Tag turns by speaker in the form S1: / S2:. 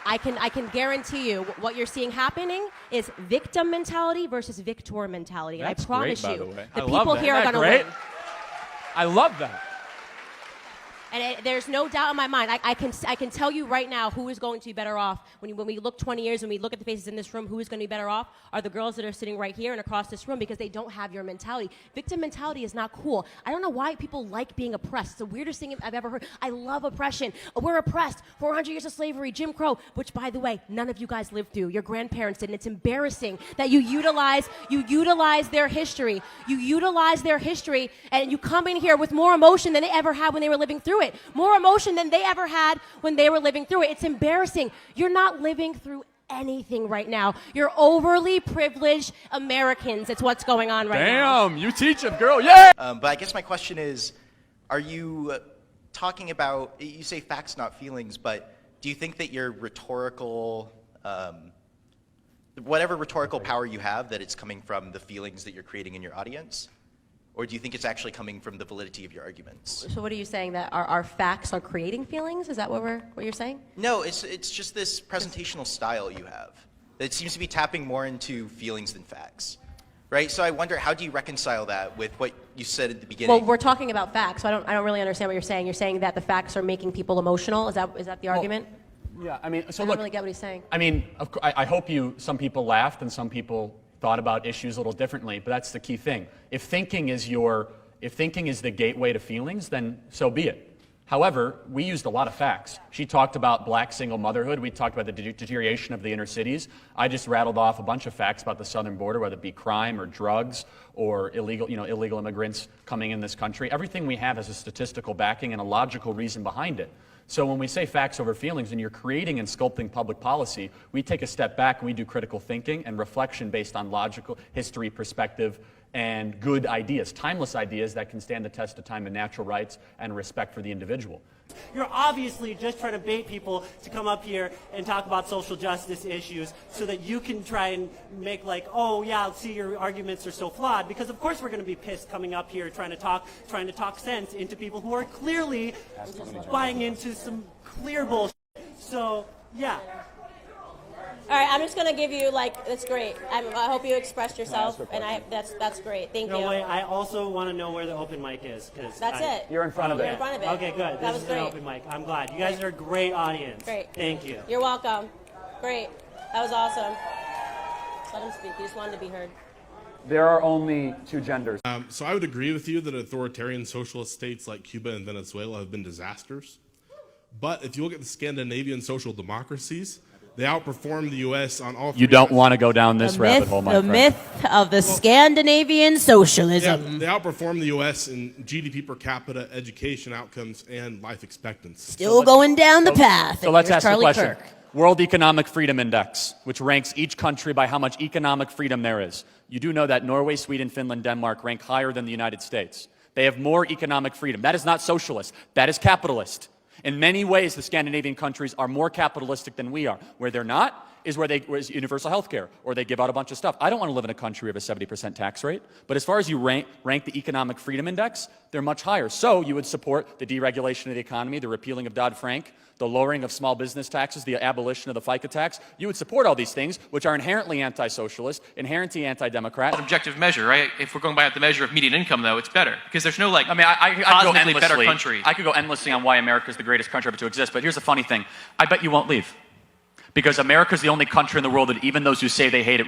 S1: I can guarantee you what you're seeing happening is victim mentality versus victor mentality. And
S2: That's
S1: I promise
S2: great, by
S1: you,
S2: the way.
S1: the
S2: I love
S1: people
S2: that.
S1: here are
S2: Isn't
S1: going
S2: that
S1: to
S2: great?
S1: win.
S2: I love that.
S1: And there's no doubt in my mind. I can tell you right now who is going to be better off when we look 20 years, when we look at the faces in this room, who is going to be better off are the girls that are sitting right here and across this room, because they don't have your mentality. Victim mentality is not cool. I don't know why people like being oppressed. It's the weirdest thing I've ever heard. I love oppression. We're oppressed. 400 years of slavery, Jim Crow, which, by the way, none of you guys lived through. Your grandparents did, and it's embarrassing that you utilize their history. You utilize their history, and you come in here with more emotion than they ever had when they were living through it. More emotion than they ever had when they were living through it. It's embarrassing. You're not living through anything right now. You're overly privileged Americans. It's what's going on right now.
S2: Damn, you teach it, girl. Yeah.
S3: But I guess my question is, are you talking about, you say facts, not feelings, but do you think that your rhetorical, whatever rhetorical power you have, that it's coming from the feelings that you're creating in your audience? Or do you think it's actually coming from the validity of your arguments?
S1: So what are you saying, that our facts are creating feelings? Is that what you're saying?
S3: No, it's just this presentational style you have that seems to be tapping more into feelings than facts, right? So I wonder, how do you reconcile that with what you said at the beginning?
S1: Well, we're talking about facts, so I don't really understand what you're saying. You're saying that the facts are making people emotional? Is that the argument?
S2: Yeah, I mean, so
S1: I
S2: look.
S1: don't really get what he's saying.
S2: I mean, I hope some people laughed and some people thought about issues a little differently, but that's the key thing. If thinking is the gateway to feelings, then so be it. However, we used a lot of facts. She talked about black single motherhood. We talked about the deterioration of the inner cities. I just rattled off a bunch of facts about the southern border, whether it be crime or drugs or illegal immigrants coming in this country. Everything we have has a statistical backing and a logical reason behind it. So when we say facts over feelings and you're creating and sculpting public policy, we take a step back and we do critical thinking and reflection based on logical history, perspective, and good ideas, timeless ideas that can stand the test of time and natural rights and respect for the individual.
S4: You're obviously just trying to bait people to come up here and talk about social justice issues so that you can try and make like, oh yeah, see, your arguments are so flawed, because of course we're going to be pissed coming up here trying to talk sense into people who are clearly buying into some clear bullshit. So yeah.
S1: All right, I'm just going to give you, that's great. I hope you expressed yourself, and that's great. Thank you.
S4: No way. I also want to know where the open mic is.
S1: That's it.
S2: You're in front of it.
S1: You're in front of it.
S4: Okay, good.
S1: That
S4: This
S1: was
S4: is
S1: great.
S4: an open mic. I'm glad. You guys are a great audience.
S1: Great.
S4: Thank you.
S1: You're welcome. Great. That was awesome. Let him speak. He just wanted to be heard.
S2: There are only two genders.
S5: So I would agree with you that authoritarian socialist states like Cuba and Venezuela have been disasters. But if you look at the Scandinavian social democracies, they outperform the U.S. on all three.
S2: You don't want to go down this rabbit hole, my friend.
S6: The myth of the Scandinavian socialism.
S5: They outperform the U.S. in GDP per capita, education outcomes, and life expectancy.
S6: Still going down the path.
S2: So let's
S6: Here's
S2: ask the
S6: Charlie
S2: question.
S6: Kirk.
S2: World Economic Freedom Index, which ranks each country by how much economic freedom there is. You do know that Norway, Sweden, Finland, Denmark rank higher than the United States. They have more economic freedom. That is not socialist. That is capitalist. In many ways, the Scandinavian countries are more capitalistic than we are. Where they're not is where is universal health care, or they give out a bunch of stuff. I don't want to live in a country with a 70% tax rate, but as far as you rank the Economic Freedom Index, they're much higher. So you would support the deregulation of the economy, the repealing of Dodd-Frank, the lowering of small business taxes, the abolition of the FICA tax. You would support all these things, which are inherently anti-socialist, inherently anti-democrat.
S7: An objective measure, right? If we're going by the measure of median income, though, it's better. Because there's no,
S2: I mean, I could go
S7: cosmically better
S2: endlessly.
S7: country.
S2: I could go endlessly on why America is the greatest country ever to exist, but here's the funny thing. I bet you won't leave. Because America is the only country in the world that even those who say they hate it